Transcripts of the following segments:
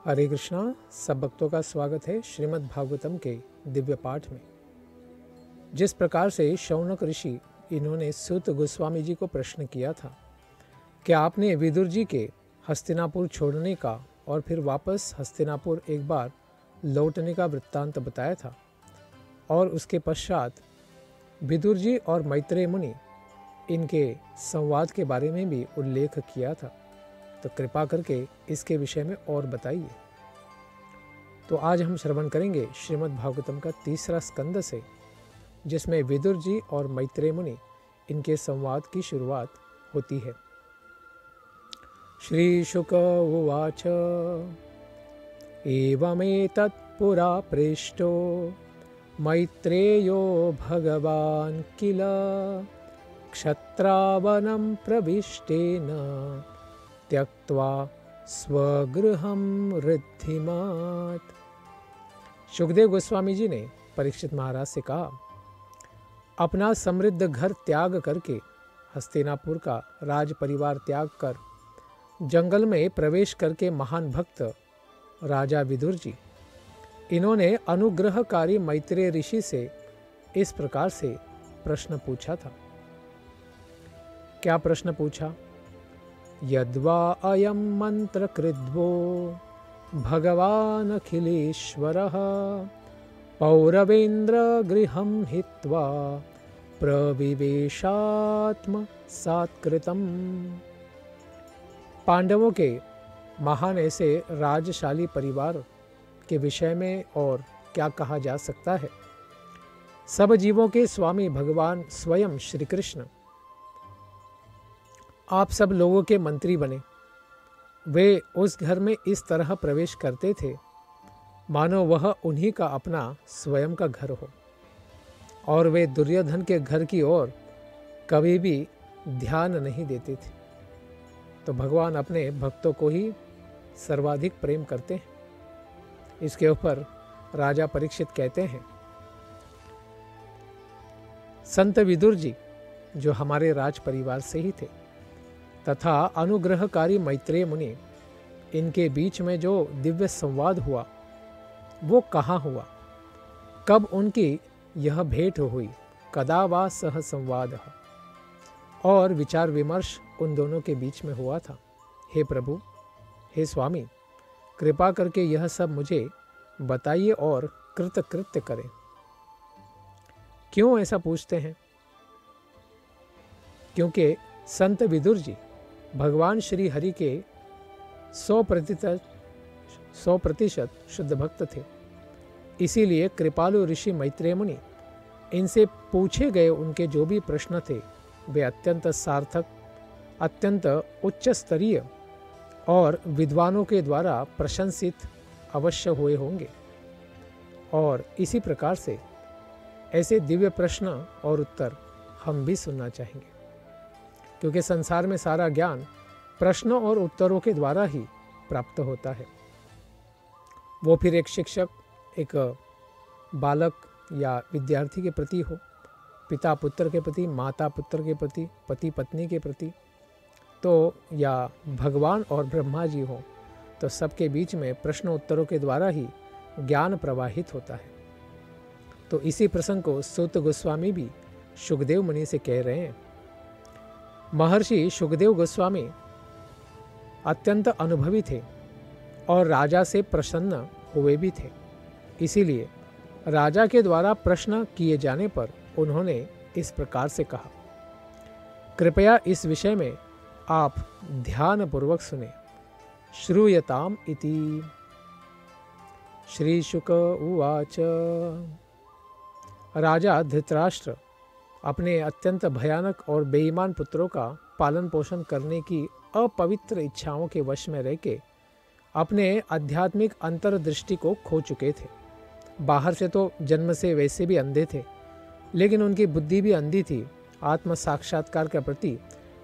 हरे कृष्णा। सब भक्तों का स्वागत है श्रीमद् भागवतम के दिव्य पाठ में। जिस प्रकार से शौनक ऋषि इन्होंने सूत गोस्वामी जी को प्रश्न किया था कि आपने विदुर जी के हस्तिनापुर छोड़ने का और फिर वापस हस्तिनापुर एक बार लौटने का वृत्तांत बताया था, और उसके पश्चात विदुर जी और मैत्रेय मुनि इनके संवाद के बारे में भी उल्लेख किया था। तो कृपा करके इसके विषय में और बताइए। तो आज हम श्रवण करेंगे श्रीमद् भागवतम का तीसरा स्कंद से, जिसमें विदुर जी और मैत्रेय मुनि इनके संवाद की शुरुआत होती है। श्री शुक उवाच एवमेतत् पुरा पृष्टो मैत्रेयो भगवान् किल क्षत्रावनं प्रविष्टेन त्यक्त्वा स्वगृहं ऋद्धिमात्। सुखदेव गोस्वामी जी ने परीक्षित महाराज से कहा, अपना समृद्ध घर त्याग करके, हस्तिनापुर का राज परिवार त्याग कर जंगल में प्रवेश करके महान भक्त राजा विदुर जी, इन्होंने अनुग्रहकारी मैत्रेय ऋषि से इस प्रकार से प्रश्न पूछा था। क्या प्रश्न पूछा? यद्वा अयं मंत्रकृद्वो भगवान् अखिलेश्वरः पौरवेन्द्र गृहं हित्वा प्रविवेशात्म सात्कृतम्। पांडवों के महान ऐसे राजशाली परिवार के विषय में और क्या कहा जा सकता है। सब जीवों के स्वामी भगवान स्वयं श्री कृष्ण आप सब लोगों के मंत्री बने। वे उस घर में इस तरह प्रवेश करते थे मानो वह उन्हीं का अपना स्वयं का घर हो, और वे दुर्योधन के घर की ओर कभी भी ध्यान नहीं देते थे। तो भगवान अपने भक्तों को ही सर्वाधिक प्रेम करते हैं। इसके ऊपर राजा परीक्षित कहते हैं, संत विदुर जी जो हमारे राज परिवार से ही थे तथा अनुग्रहकारी मैत्रेय मुनि, इनके बीच में जो दिव्य संवाद हुआ वो कहाँ हुआ, कब उनकी यह भेंट हुई, कदा वा सह संवाद, और विचार विमर्श उन दोनों के बीच में हुआ था। हे प्रभु, हे स्वामी, कृपा करके यह सब मुझे बताइए और कृतकृत्य करें। क्यों ऐसा पूछते हैं? क्योंकि संत विदुर जी भगवान श्री हरि के 100% शुद्ध भक्त थे। इसीलिए कृपालु ऋषि मैत्रेय मुनि इनसे पूछे गए उनके जो भी प्रश्न थे वे अत्यंत सार्थक, अत्यंत उच्च स्तरीय और विद्वानों के द्वारा प्रशंसित अवश्य हुए होंगे। और इसी प्रकार से ऐसे दिव्य प्रश्न और उत्तर हम भी सुनना चाहेंगे, क्योंकि संसार में सारा ज्ञान प्रश्नों और उत्तरों के द्वारा ही प्राप्त होता है। वो फिर एक शिक्षक, एक बालक या विद्यार्थी के प्रति हो, पिता पुत्र के प्रति, माता पुत्र के प्रति, पति पत्नी के प्रति, तो या भगवान और ब्रह्मा जी हो, तो सबके बीच में प्रश्न उत्तरों के द्वारा ही ज्ञान प्रवाहित होता है। तो इसी प्रसंग को सूत गोस्वामी भी सुखदेव मुनि से कह रहे हैं। महर्षि सुखदेव गोस्वामी अत्यंत अनुभवी थे और राजा से प्रसन्न हुए भी थे। इसीलिए राजा के द्वारा प्रश्न किए जाने पर उन्होंने इस प्रकार से कहा, कृपया इस विषय में आप ध्यानपूर्वक सुने। श्रूयताम इति। श्री शुक उवाच। राजा धृतराष्ट्र अपने अत्यंत भयानक और बेईमान पुत्रों का पालन पोषण करने की अपवित्र इच्छाओं के वश में रहकर अपने आध्यात्मिक अंतर्दृष्टि को खो चुके थे। बाहर से तो जन्म से वैसे भी अंधे थे, लेकिन उनकी बुद्धि भी अंधी थी। आत्म साक्षात्कार के प्रति,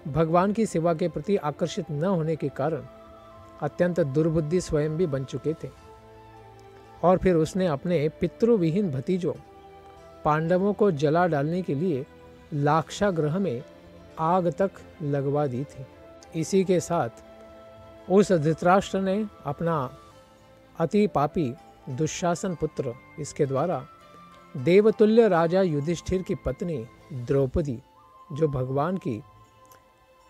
भगवान की सेवा के प्रति आकर्षित न होने के कारण अत्यंत दुर्बुद्धि स्वयं भी बन चुके थे। और फिर उसने अपने पितृविहीन भतीजों पांडवों को जला डालने के लिए लाक्षागृह में आग तक लगवा दी थी। इसी के साथ उस धृतराष्ट्र ने अपना अति पापी दुशासन पुत्र इसके द्वारा देवतुल्य राजा युधिष्ठिर की पत्नी द्रौपदी, जो भगवान की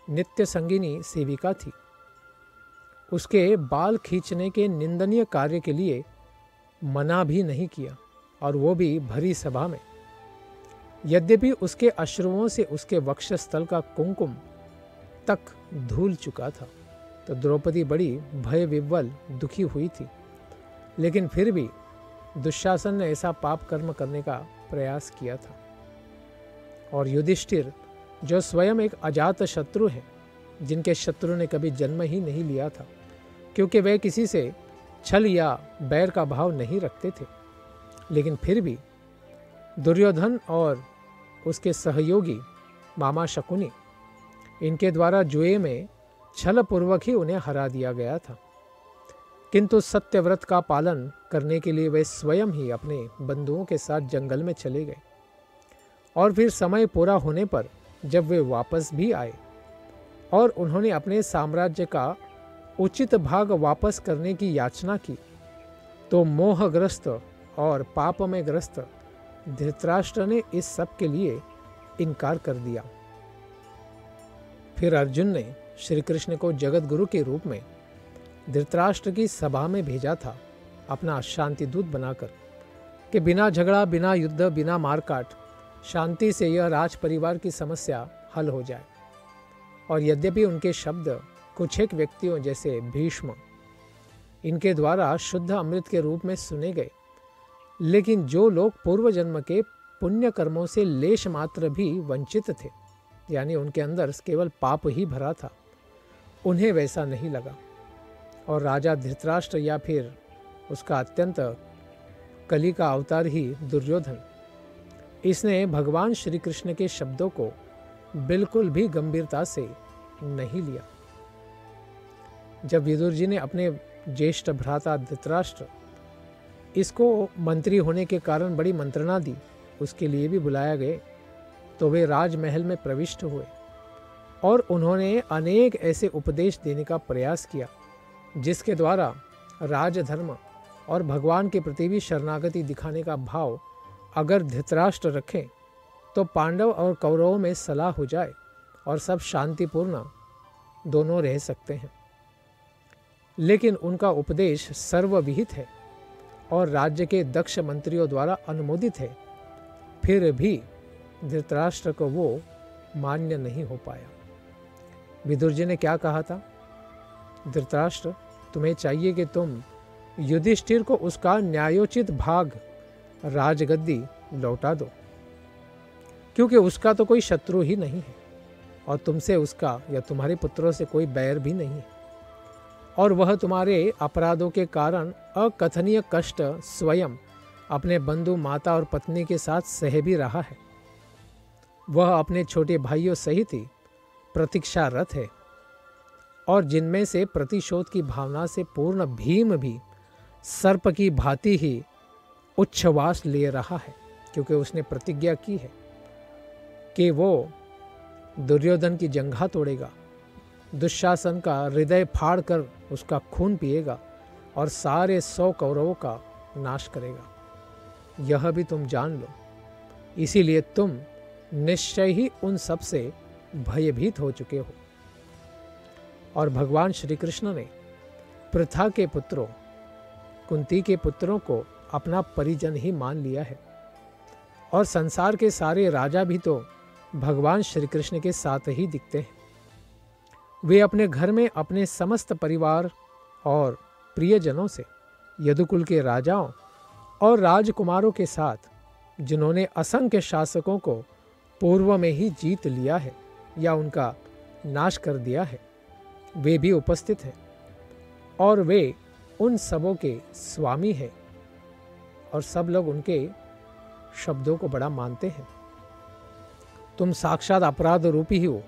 नित्य संगिनी सेविका थी, उसके बाल खींचने के निंदनीय कार्य के लिए मना भी नहीं किया, और वो भी भरी सभा में। यद्यपि उसके अश्रुओं से उसके वक्षस्थल का कुंकुम तक धूल चुका था, तो द्रौपदी बड़ी भय विह्वल दुखी हुई थी, लेकिन फिर भी दुशासन ने ऐसा पाप कर्म करने का प्रयास किया था। और युधिष्ठिर, जो स्वयं एक अजात शत्रु है, जिनके शत्रु ने कभी जन्म ही नहीं लिया था, क्योंकि वे किसी से छल या बैर का भाव नहीं रखते थे, लेकिन फिर भी दुर्योधन और उसके सहयोगी मामा शकुनी, इनके द्वारा जुए में छल पूर्वक ही उन्हें हरा दिया गया था। किंतु सत्यव्रत का पालन करने के लिए वे स्वयं ही अपने बंधुओं के साथ जंगल में चले गए, और फिर समय पूरा होने पर जब वे वापस भी आए और उन्होंने अपने साम्राज्य का उचित भाग वापस करने की याचना की, तो मोहग्रस्त और पाप में ग्रस्त धृतराष्ट्र ने इस सब के लिए इनकार कर दिया। फिर अर्जुन ने श्री कृष्ण को जगत गुरु के रूप में धृतराष्ट्र की सभा में भेजा था, अपना शांति दूत बनाकर, कि बिना झगड़ा, बिना युद्ध, बिना मारकाट शांति से यह राज परिवार की समस्या हल हो जाए। और यद्यपि उनके शब्द कुछ एक व्यक्तियों जैसे भीष्म, इनके द्वारा शुद्ध अमृत के रूप में सुने गए, लेकिन जो लोग पूर्व जन्म के पुण्य कर्मों से लेश मात्र भी वंचित थे, यानी उनके अंदर केवल पाप ही भरा था, उन्हें वैसा नहीं लगा। और राजा धृतराष्ट्र या फिर उसका अत्यंत कली का अवतार ही दुर्योधन, इसने भगवान श्री कृष्ण के शब्दों को बिल्कुल भी गंभीरता से नहीं लिया। जब विदुर जी ने अपने ज्येष्ठ भ्राता धृतराष्ट्र, इसको मंत्री होने के कारण बड़ी मंत्रणा दी, उसके लिए भी बुलाया गए, तो वे राजमहल में प्रविष्ट हुए और उन्होंने अनेक ऐसे उपदेश देने का प्रयास किया जिसके द्वारा राजधर्म और भगवान के प्रति भी शरणागति दिखाने का भाव अगर धृतराष्ट्र रखें तो पांडव और कौरवों में सलाह हो जाए और सब शांतिपूर्ण दोनों रह सकते हैं। लेकिन उनका उपदेश सर्वविहित है और राज्य के दक्ष मंत्रियों द्वारा अनुमोदित है, फिर भी धृतराष्ट्र को वो मान्य नहीं हो पाया। विदुर जी ने क्या कहा था? धृतराष्ट्र, तुम्हें चाहिए कि तुम युधिष्ठिर को उसका न्यायोचित भाग राजगद्दी लौटा दो, क्योंकि उसका तो कोई शत्रु ही नहीं है और तुमसे उसका या तुम्हारे पुत्रों से कोई बैर भी नहीं है, और वह तुम्हारे अपराधों के कारण अकथनीय कष्ट स्वयं अपने बंधु, माता और पत्नी के साथ सह भी रहा है। वह अपने छोटे भाइयों सहित ही प्रतीक्षारत है, और जिनमें से प्रतिशोध की भावना से पूर्ण भीम भी सर्प की भांति ही उच्छ्वास ले रहा है, क्योंकि उसने प्रतिज्ञा की है कि वो दुर्योधन की जंघा तोड़ेगा, दुशासन का हृदय फाड़ कर उसका खून पिएगा और सारे 100 कौरवों का नाश करेगा। यह भी तुम जान लो, इसीलिए तुम निश्चय ही उन सब से भयभीत हो चुके हो। और भगवान श्री कृष्ण ने पृथा के पुत्रों, कुंती के पुत्रों को अपना परिजन ही मान लिया है, और संसार के सारे राजा भी तो भगवान श्री कृष्ण के साथ ही दिखते हैं। वे अपने घर में अपने समस्त परिवार और प्रियजनों से, यदुकुल के राजाओं और राजकुमारों के साथ, जिन्होंने असंख्य शासकों को पूर्व में ही जीत लिया है या उनका नाश कर दिया है, वे भी उपस्थित हैं, और वे उन सबों के स्वामी हैं, और सब लोग उनके शब्दों को बड़ा मानते हैं। तुम साक्षात अपराध रूपी ही हो,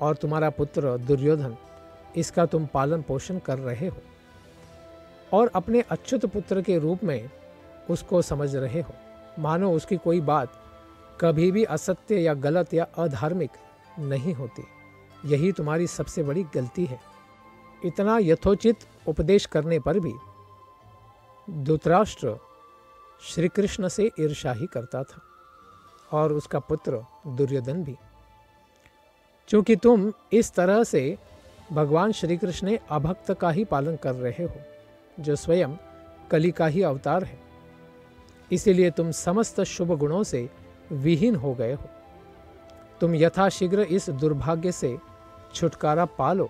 और तुम्हारा पुत्र दुर्योधन इसका तुम पालन पोषण कर रहे हो, और अपने अच्युत पुत्र के रूप में उसको समझ रहे हो, मानो उसकी कोई बात कभी भी असत्य या गलत या अधार्मिक नहीं होती। यही तुम्हारी सबसे बड़ी गलती है। इतना यथोचित उपदेश करने पर भी धृतराष्ट्र श्री कृष्ण से ईर्ष्या ही करता था और उसका पुत्र दुर्योधन भी। क्योंकि तुम इस तरह से भगवान श्री कृष्ण ने अभक्त का ही पालन कर रहे हो, जो स्वयं कली का ही अवतार है, इसीलिए तुम समस्त शुभ गुणों से विहीन हो गए हो। तुम यथाशीघ्र इस दुर्भाग्य से छुटकारा पालो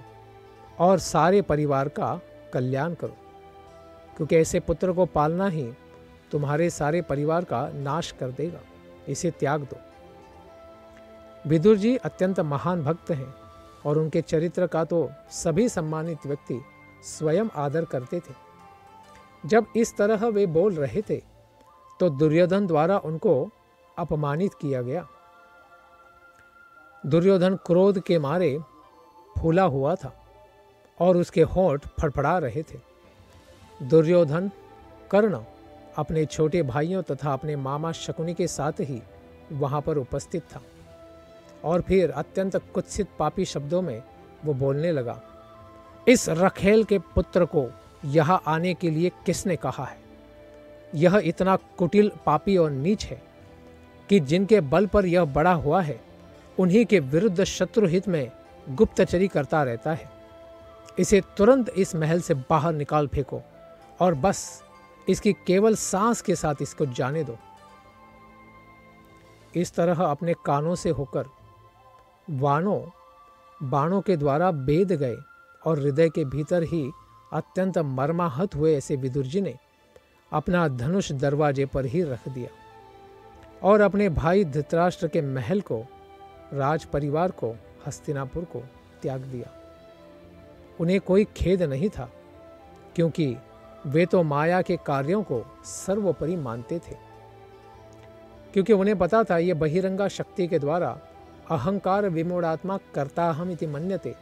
और सारे परिवार का कल्याण करो, क्योंकि ऐसे पुत्र को पालना ही तुम्हारे सारे परिवार का नाश कर देगा। इसे त्याग दो। विदुर जी अत्यंत महान भक्त हैं और उनके चरित्र का तो सभी सम्मानित व्यक्ति स्वयं आदर करते थे। जब इस तरह वे बोल रहे थे तो दुर्योधन द्वारा उनको अपमानित किया गया। दुर्योधन क्रोध के मारे फूला हुआ था और उसके होंठ फड़फड़ा रहे थे। दुर्योधन कर्ण अपने छोटे भाइयों तथा अपने मामा शकुनी के साथ ही वहां पर उपस्थित था और फिर अत्यंत कुत्सित पापी शब्दों में वो बोलने लगा, इस रखेल के पुत्र को यहां आने के लिए किसने कहा है? यह इतना कुटिल, पापी और नीच है कि जिनके बल पर यह बड़ा हुआ है उन्हीं के विरुद्ध शत्रुहित में गुप्तचरी करता रहता है। इसे तुरंत इस महल से बाहर निकाल फेंको और बस इसकी केवल सांस के साथ इसको जाने दो। इस तरह अपने कानों से होकर बाणों के द्वारा बेध गए और हृदय के भीतर ही अत्यंत मर्माहत हुए ऐसे विदुर जी ने अपना धनुष दरवाजे पर ही रख दिया और अपने भाई धृतराष्ट्र के महल को, राज परिवार को, हस्तिनापुर को त्याग दिया। उन्हें कोई खेद नहीं था, क्योंकि वे तो माया के कार्यों को सर्वोपरि मानते थे। क्योंकि उन्हें पता था ये बहिरंगा शक्ति के द्वारा अहंकार विमूढ़ात्मा कर्ताहम इति मन्यते,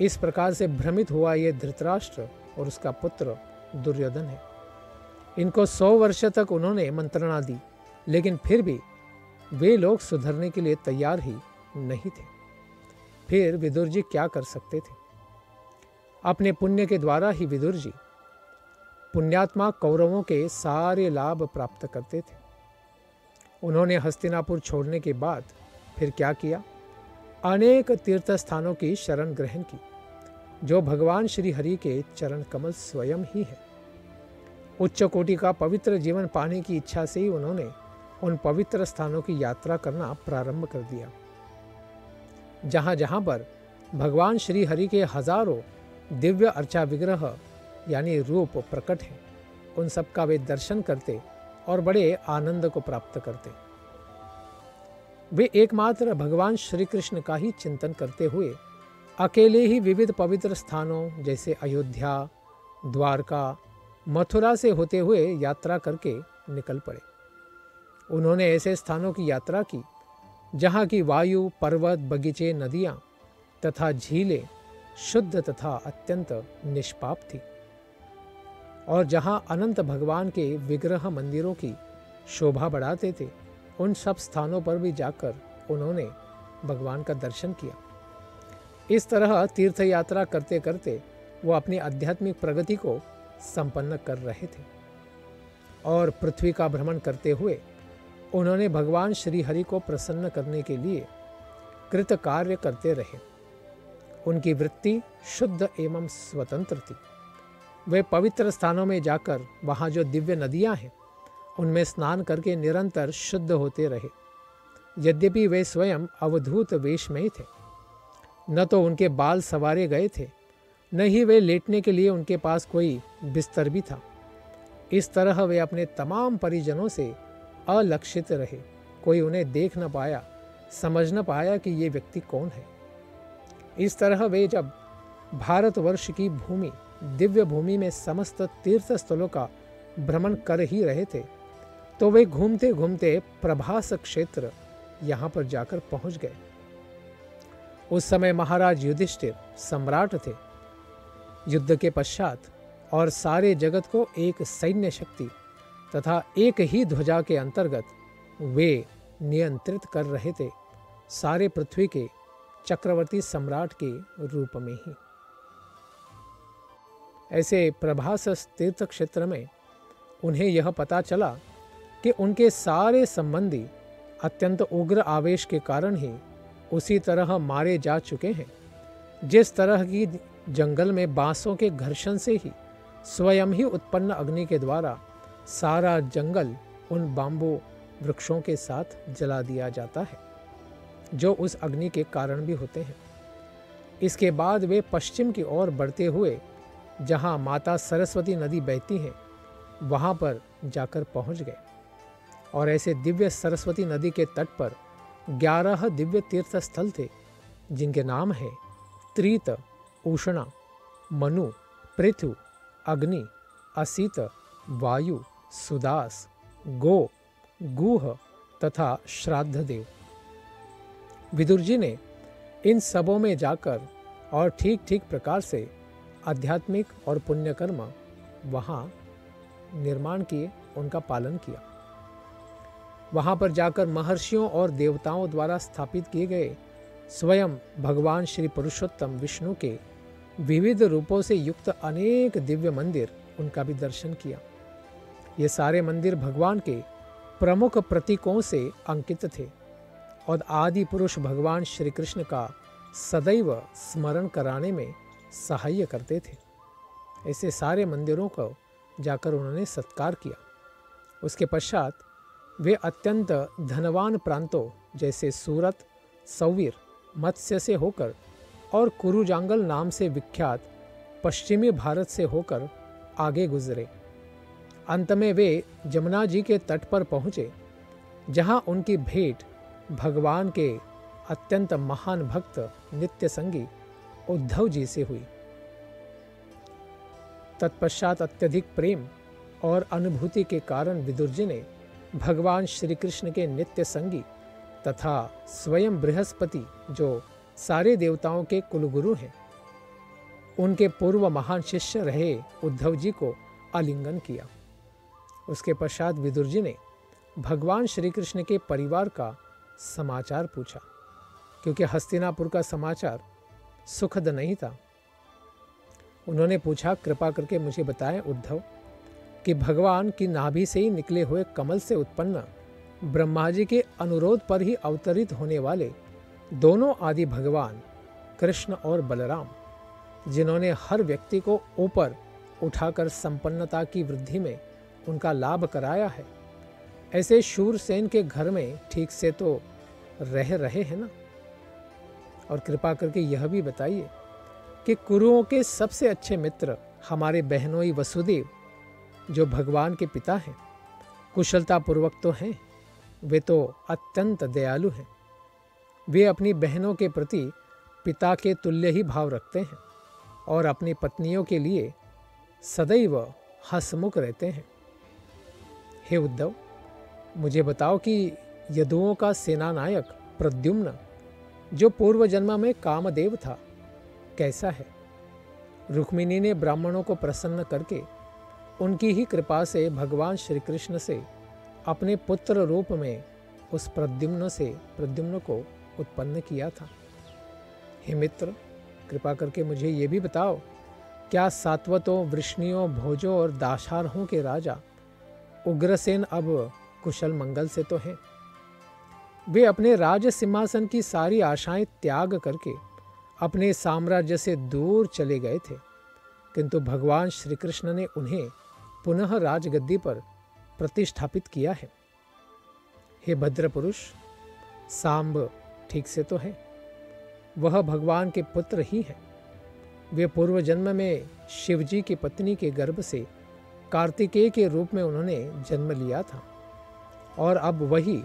इस प्रकार से भ्रमित हुआ ये धृतराष्ट्र और उसका पुत्र दुर्योधन है। इनको 100 वर्ष तक उन्होंने मंत्रणा दी, लेकिन फिर भी वे लोग सुधरने के लिए तैयार ही नहीं थे। फिर विदुर जी क्या कर सकते थे? अपने पुण्य के द्वारा ही विदुर जी पुण्यात्मा कौरवों के सारे लाभ प्राप्त करते थे। उन्होंने हस्तिनापुर छोड़ने के बाद फिर क्या किया? अनेक तीर्थ स्थानों की शरण ग्रहण की, जो भगवान श्री हरि के चरण कमल स्वयं ही है। उच्च कोटि का पवित्र जीवन पाने की इच्छा से ही उन्होंने उन पवित्र स्थानों की यात्रा करना प्रारंभ कर दिया। जहां जहां पर भगवान श्री हरि के हजारों दिव्य अर्चा विग्रह यानी रूप प्रकट हैं, उन सब का वे दर्शन करते और बड़े आनंद को प्राप्त करते। वे एकमात्र भगवान श्री कृष्ण का ही चिंतन करते हुए अकेले ही विविध पवित्र स्थानों जैसे अयोध्या, द्वारका, मथुरा से होते हुए यात्रा करके निकल पड़े। उन्होंने ऐसे स्थानों की यात्रा की जहाँ की वायु, पर्वत, बगीचे, नदियाँ तथा झीलें शुद्ध तथा अत्यंत निष्पाप थी और जहाँ अनंत भगवान के विग्रह मंदिरों की शोभा बढ़ाते थे, उन सब स्थानों पर भी जाकर उन्होंने भगवान का दर्शन किया। इस तरह तीर्थ यात्रा करते करते वो अपनी आध्यात्मिक प्रगति को संपन्न कर रहे थे और पृथ्वी का भ्रमण करते हुए उन्होंने भगवान श्री हरि को प्रसन्न करने के लिए कृत कार्य करते रहे। उनकी वृत्ति शुद्ध एवं स्वतंत्र थी। वे पवित्र स्थानों में जाकर वहाँ जो दिव्य नदियाँ हैं उनमें स्नान करके निरंतर शुद्ध होते रहे। यद्यपि वे स्वयं अवधूत वेश में ही थे, न तो उनके बाल संवारे गए थे, न ही वे लेटने के लिए उनके पास कोई बिस्तर भी था। इस तरह वे अपने तमाम परिजनों से अलक्षित रहे। कोई उन्हें देख न पाया, समझ न पाया कि ये व्यक्ति कौन है। इस तरह वे जब भारतवर्ष की भूमि, दिव्य भूमि में समस्त तीर्थ स्थलों का भ्रमण कर ही रहे थे, तो वे घूमते घूमते प्रभास क्षेत्र यहाँ पर जाकर पहुँच गए। उस समय महाराज युधिष्ठिर सम्राट थे। युद्ध के पश्चात और सारे जगत को एक सैन्य शक्ति तथा एक ही ध्वजा के अंतर्गत वे नियंत्रित कर रहे थे, सारे पृथ्वी के चक्रवर्ती सम्राट के रूप में ही। ऐसे प्रभास तीर्थ क्षेत्र में उन्हें यह पता चला कि उनके सारे संबंधी अत्यंत उग्र आवेश के कारण ही उसी तरह मारे जा चुके हैं जिस तरह की जंगल में बांसों के घर्षण से ही स्वयं ही उत्पन्न अग्नि के द्वारा सारा जंगल उन बाम्बू वृक्षों के साथ जला दिया जाता है जो उस अग्नि के कारण भी होते हैं। इसके बाद वे पश्चिम की ओर बढ़ते हुए जहाँ माता सरस्वती नदी बहती है वहाँ पर जाकर पहुँच गए और ऐसे दिव्य सरस्वती नदी के तट पर 11 दिव्य तीर्थ स्थल थे जिनके नाम हैं त्रित, उष्णा, मनु, पृथु, अग्नि, असित, वायु, सुदास, गो, गुह तथा श्राद्ध देव। विदुर जी ने इन सबों में जाकर और ठीक ठीक प्रकार से आध्यात्मिक और पुण्यकर्म वहाँ निर्माण किए, उनका पालन किया। वहाँ पर जाकर महर्षियों और देवताओं द्वारा स्थापित किए गए स्वयं भगवान श्री पुरुषोत्तम विष्णु के विविध रूपों से युक्त अनेक दिव्य मंदिर, उनका भी दर्शन किया। ये सारे मंदिर भगवान के प्रमुख प्रतीकों से अंकित थे और आदि पुरुष भगवान श्री कृष्ण का सदैव स्मरण कराने में सहाय्य करते थे। ऐसे सारे मंदिरों को जाकर उन्होंने सत्कार किया। उसके पश्चात वे अत्यंत धनवान प्रांतों जैसे सूरत, सौवीर, मत्स्य से होकर और कुरुजांगल नाम से विख्यात पश्चिमी भारत से होकर आगे गुजरे। अंत में वे जमुना जी के तट पर पहुँचे जहाँ उनकी भेंट भगवान के अत्यंत महान भक्त नित्य संगी उद्धव जी से हुई। तत्पश्चात अत्यधिक प्रेम और अनुभूति के कारण विदुर जी ने भगवान श्री कृष्ण के नित्य संगी तथा स्वयं बृहस्पति जो सारे देवताओं के कुलगुरु हैं, उनके पूर्व महान शिष्य रहे उद्धव जी को आलिंगन किया। उसके पश्चात विदुर जी ने भगवान श्री कृष्ण के परिवार का समाचार पूछा, क्योंकि हस्तिनापुर का समाचार सुखद नहीं था। उन्होंने पूछा, कृपा करके मुझे बताएं उद्धव कि भगवान की नाभि से ही निकले हुए कमल से उत्पन्न ब्रह्मा जी के अनुरोध पर ही अवतरित होने वाले दोनों आदि भगवान कृष्ण और बलराम, जिन्होंने हर व्यक्ति को ऊपर उठाकर संपन्नता की वृद्धि में उनका लाभ कराया है, ऐसे शूरसेन के घर में ठीक से तो रह रहे हैं ना? और कृपा करके यह भी बताइए कि कुरुओं के सबसे अच्छे मित्र हमारे बहनोई वसुदेव, जो भगवान के पिता हैं, कुशलतापूर्वक तो हैं, वे तो अत्यंत दयालु हैं। वे अपनी बहनों के प्रति पिता के तुल्य ही भाव रखते हैं और अपनी पत्नियों के लिए सदैव हंसमुख रहते हैं। हे उद्धव, मुझे बताओ कि यदुओं का सेनानायक प्रद्युम्न, जो पूर्व जन्म में कामदेव था, कैसा है? रुक्मिणी ने ब्राह्मणों को प्रसन्न करके उनकी ही कृपा से भगवान श्री कृष्ण से अपने पुत्र रूप में उस प्रद्युम्न को उत्पन्न किया था। हे मित्र, कृपा करके मुझे ये भी बताओ, क्या सात्वतों, वृष्णियों, भोजों और दाशारहों के राजा उग्रसेन अब कुशल मंगल से तो हैं? वे अपने राज सिंहासन की सारी आशाएं त्याग करके अपने साम्राज्य से दूर चले गए थे, किंतु भगवान श्री कृष्ण ने उन्हें पुनः राजगद्दी पर प्रतिष्ठापित किया है। हे भद्र पुरुष, सांब ठीक से तो है, वह भगवान के पुत्र ही है। वे पूर्व जन्म में शिवजी की पत्नी के गर्भ से कार्तिकेय के रूप में उन्होंने जन्म लिया था और अब वही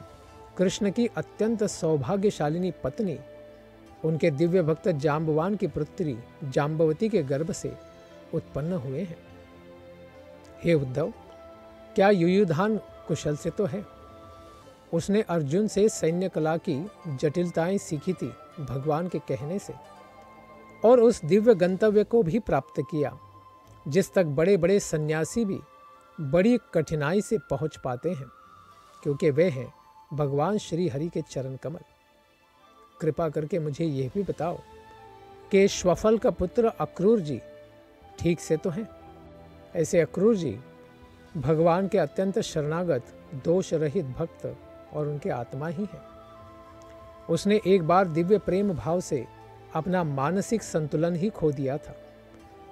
कृष्ण की अत्यंत सौभाग्यशालिनी पत्नी उनके दिव्य भक्त जाम्बवान की पुत्री जाम्बवती के गर्भ से उत्पन्न हुए हैं। हे उद्धव, क्या युयुधान कुशल से तो है? उसने अर्जुन से सैन्य कला की जटिलताएं सीखी थी भगवान के कहने से, और उस दिव्य गंतव्य को भी प्राप्त किया जिस तक बड़े बड़े सन्यासी भी बड़ी कठिनाई से पहुंच पाते हैं, क्योंकि वे हैं भगवान श्री हरि के चरण कमल। कृपा करके मुझे यह भी बताओ कि श्वफल का पुत्र अक्रूर जी ठीक से तो हैं? ऐसे अक्रूर जी भगवान के अत्यंत शरणागत दोष रहित भक्त और उनके आत्मा ही हैं। उसने एक बार दिव्य प्रेम भाव से अपना मानसिक संतुलन ही खो दिया था,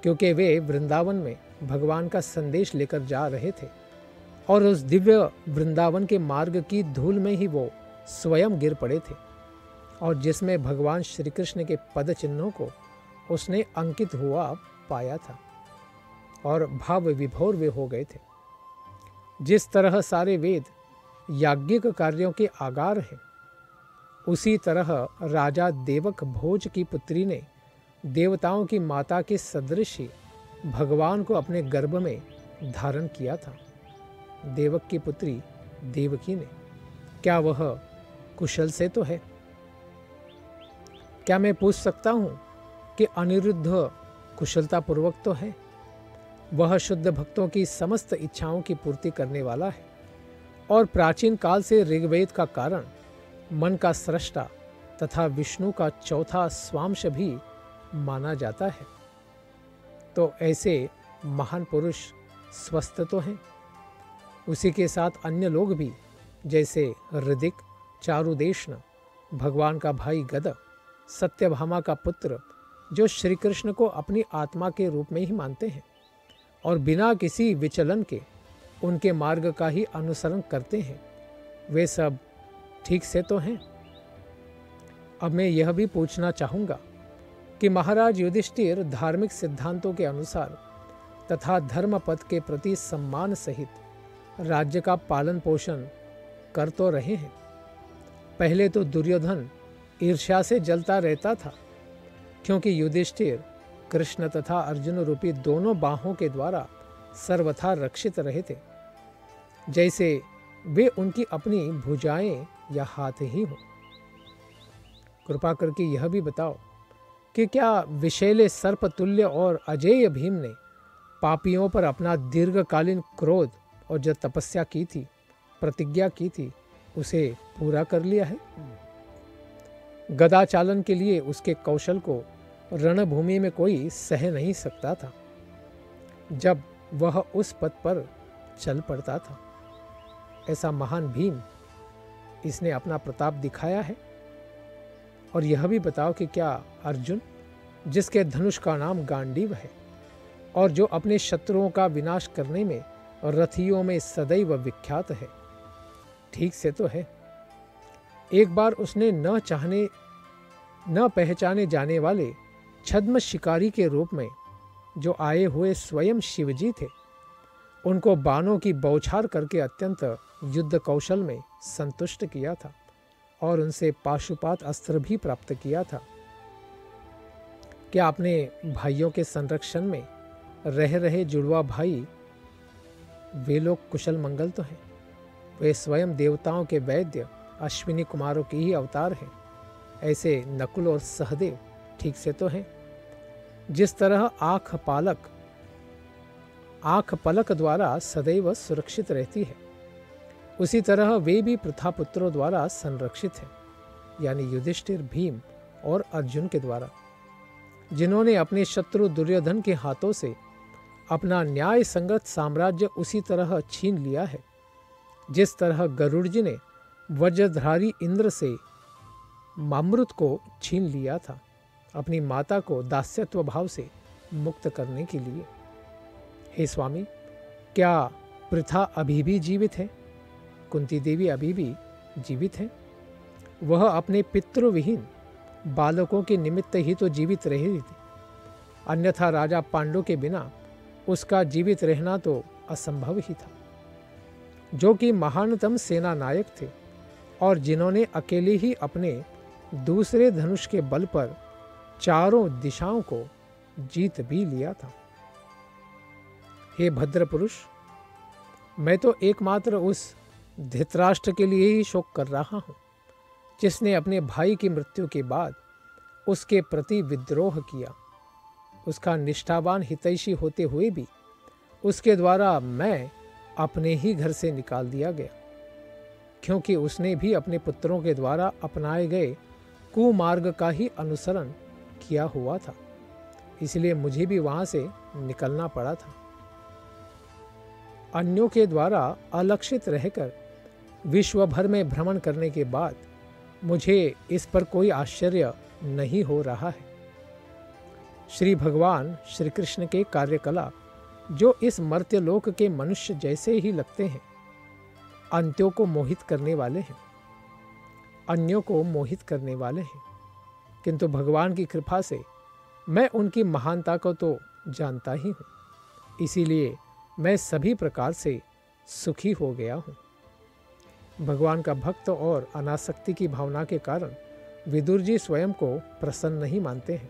क्योंकि वे वृंदावन में भगवान का संदेश लेकर जा रहे थे और उस दिव्य वृंदावन के मार्ग की धूल में ही वो स्वयं गिर पड़े थे, और जिसमें भगवान श्री कृष्ण के पद चिन्हों को उसने अंकित हुआ पाया था और भाव विभोर वे हो गए थे। जिस तरह सारे वेद याज्ञिक कार्यों के आगार हैं, उसी तरह राजा देवक भोज की पुत्री ने देवताओं की माता के सदृश ही भगवान को अपने गर्भ में धारण किया था। देवक की पुत्री देवकी ने, क्या वह कुशल से तो है? क्या मैं पूछ सकता हूँ कि अनिरुद्ध कुशलतापूर्वक तो है? वह शुद्ध भक्तों की समस्त इच्छाओं की पूर्ति करने वाला है और प्राचीन काल से ऋग्वेद का कारण, मन का सृष्टा तथा विष्णु का चौथा स्वांश भी माना जाता है। तो ऐसे महान पुरुष स्वस्थ तो हैं। उसी के साथ अन्य लोग भी, जैसे ऋदिक, चारुदेशन, भगवान का भाई गद, सत्यभामा का पुत्र, जो श्री कृष्ण को अपनी आत्मा के रूप में ही मानते हैं और बिना किसी विचलन के उनके मार्ग का ही अनुसरण करते हैं, वे सब ठीक से तो हैं। अब मैं यह भी पूछना चाहूँगा कि महाराज युधिष्ठिर धार्मिक सिद्धांतों के अनुसार तथा धर्म पद के प्रति सम्मान सहित राज्य का पालन पोषण कर तो रहे हैं। पहले तो दुर्योधन ईर्ष्या से जलता रहता था, क्योंकि युधिष्ठिर कृष्ण तथा अर्जुन रूपी दोनों बाहों के द्वारा सर्वथा रक्षित रहे थे, जैसे वे उनकी अपनी भुजाएं या हाथ ही हों। कृपा करके यह भी बताओ कि क्या विषैले सर्पतुल्य और अजेय भीम ने पापियों पर अपना दीर्घकालीन क्रोध और जो तपस्या की थी, प्रतिज्ञा की थी, उसे पूरा कर लिया है? गदाचालन के लिए उसके कौशल को रणभूमि में कोई सह नहीं सकता था जब वह उस पथ पर चल पड़ता था। ऐसा महान भीम, इसने अपना प्रताप दिखाया है। और यह भी बताओ कि क्या अर्जुन, जिसके धनुष का नाम गांडीव है और जो अपने शत्रुओं का विनाश करने में और रथियों में सदैव विख्यात है, ठीक से तो है? एक बार उसने न पहचाने जाने वाले छद्म शिकारी के रूप में जो आए हुए स्वयं शिवजी थे, उनको बाणों की बौछार करके अत्यंत युद्ध कौशल में संतुष्ट किया था और उनसे पाशुपात अस्त्र भी प्राप्त किया था। क्या अपने भाइयों के संरक्षण में रह रहे जुड़वा भाई, वे लोग कुशल मंगल तो हैं? वे स्वयं देवताओं के वैद्य अश्विनी कुमारों के ही अवतार हैं। ऐसे नकुल और सहदेव ठीक से तो हैं? जिस तरह आँख पलक द्वारा सदैव सुरक्षित रहती है, उसी तरह वे भी प्रथापुत्रों द्वारा संरक्षित हैं, यानी युधिष्ठिर, भीम और अर्जुन के द्वारा, जिन्होंने अपने शत्रु दुर्योधन के हाथों से अपना न्याय संगत साम्राज्य उसी तरह छीन लिया है जिस तरह गरुड़ जी ने वज्रधारी इंद्र से मामरुत को छीन लिया था, अपनी माता को दास्यत्व भाव से मुक्त करने के लिए। हे स्वामी, क्या पृथा अभी भी जीवित है? कुंती देवी अभी भी जीवित है? वह अपने पितृविहीन बालकों के निमित्त ही तो जीवित रही थी, अन्यथा राजा पांडु के बिना उसका जीवित रहना तो असंभव ही था, जो कि महानतम सेना नायक थे और जिन्होंने अकेले ही अपने दूसरे धनुष के बल पर चारों दिशाओं को जीत भी लिया था। हे भद्र पुरुष, मैं तो एकमात्र उस धृतराष्ट्र के लिए ही शोक कर रहा हूँ, जिसने अपने भाई की मृत्यु के बाद उसके प्रति विद्रोह किया। उसका निष्ठावान हितैषी होते हुए भी उसके द्वारा मैं अपने ही घर से निकाल दिया गया, क्योंकि उसने भी अपने पुत्रों के द्वारा अपनाए गए कुमार्ग का ही अनुसरण किया हुआ था, इसलिए मुझे भी वहां से निकलना पड़ा था। अन्यों के द्वारा अलक्षित रहकर विश्व भर में भ्रमण करने के बाद मुझे इस पर कोई आश्चर्य नहीं हो रहा है। श्री भगवान श्री कृष्ण के कार्यकलाप जो इस मर्त्यलोक के मनुष्य जैसे ही लगते हैं, अंत्यों को मोहित करने वाले हैं, अन्यों को मोहित करने वाले हैं, किंतु भगवान की कृपा से मैं उनकी महानता को तो जानता ही हूँ, इसीलिए मैं सभी प्रकार से सुखी हो गया हूँ। भगवान का भक्त और अनासक्ति की भावना के कारण विदुर जी स्वयं को प्रसन्न नहीं मानते हैं।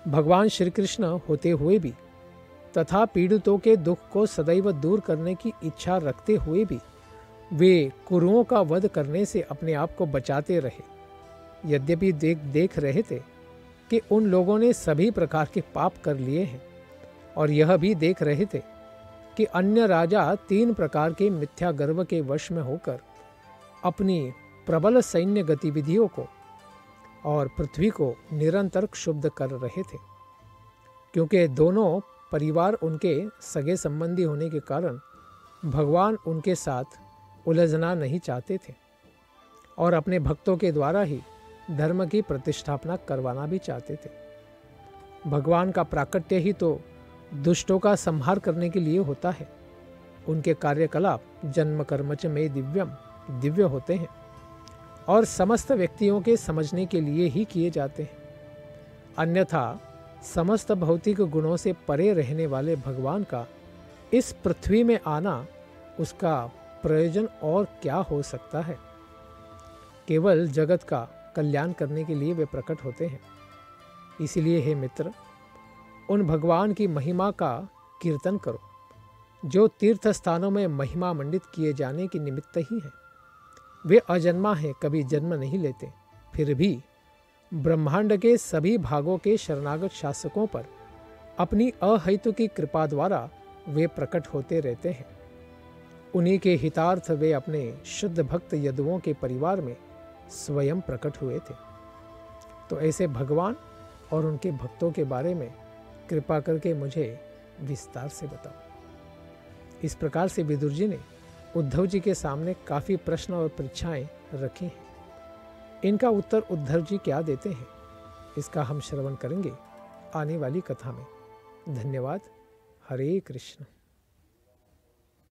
भगवान श्री कृष्ण होते हुए भी तथा पीड़ितों के दुख को सदैव दूर करने की इच्छा रखते हुए भी वे कुरुओं का वध करने से अपने आप को बचाते रहे। यद्यपि देख रहे थे कि उन लोगों ने सभी प्रकार के पाप कर लिए हैं, और यह भी देख रहे थे कि अन्य राजा 3 प्रकार के मिथ्या गर्व के वश में होकर अपनी प्रबल सैन्य गतिविधियों को और पृथ्वी को निरंतर क्षुब्ध कर रहे थे। क्योंकि दोनों परिवार उनके सगे संबंधी होने के कारण भगवान उनके साथ उलझना नहीं चाहते थे और अपने भक्तों के द्वारा ही धर्म की प्रतिष्ठापना करवाना भी चाहते थे। भगवान का प्राकट्य ही तो दुष्टों का संहार करने के लिए होता है। उनके कार्यकलाप जन्म कर्मच में दिव्य होते हैं और समस्त व्यक्तियों के समझने के लिए ही किए जाते हैं। अन्यथा समस्त भौतिक गुणों से परे रहने वाले भगवान का इस पृथ्वी में आना, उसका प्रयोजन और क्या हो सकता है। केवल जगत का कल्याण करने के लिए वे प्रकट होते हैं। इसलिए हे मित्र, उन भगवान की महिमा का कीर्तन करो जो तीर्थ स्थानों में महिमा मंडित किए जाने के निमित्त ही है। वे अजन्मा हैं, कभी जन्म नहीं लेते, फिर भी ब्रह्मांड के सभी भागों के शरणागत शासकों पर अपनी अहेतु की कृपा द्वारा वे प्रकट होते रहते हैं। उन्हीं के हितार्थ वे अपने शुद्ध भक्त यदुओं के परिवार में स्वयं प्रकट हुए थे। तो ऐसे भगवान और उनके भक्तों के बारे में कृपा करके मुझे विस्तार से बताओ। इस प्रकार से विदुर जी ने उद्धव जी के सामने काफ़ी प्रश्न और परीक्षाएं रखी हैं। इनका उत्तर उद्धव जी क्या देते हैं, इसका हम श्रवण करेंगे आने वाली कथा में। धन्यवाद। हरे कृष्ण।